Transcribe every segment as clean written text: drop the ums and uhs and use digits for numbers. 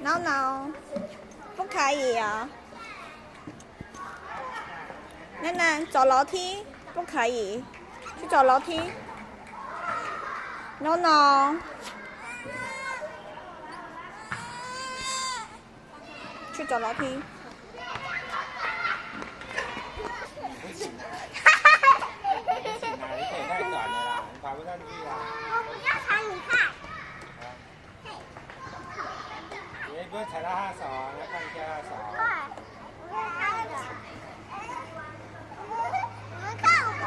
No no， 不可以哦。楠楠，走楼梯不可以，去走楼梯。No no， 去走楼梯。不行啊！你腿太短了啦，你爬不上去啊。我不要踩你看。你不要踩到他的手啊，要看一下他的手。对，我要看的。你们看我，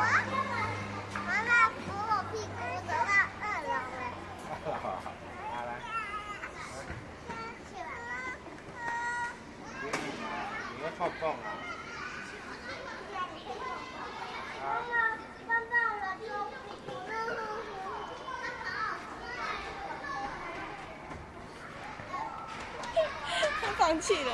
妈妈扶我屁股走到2楼了。好了。你要碰碰啊！他放弃了。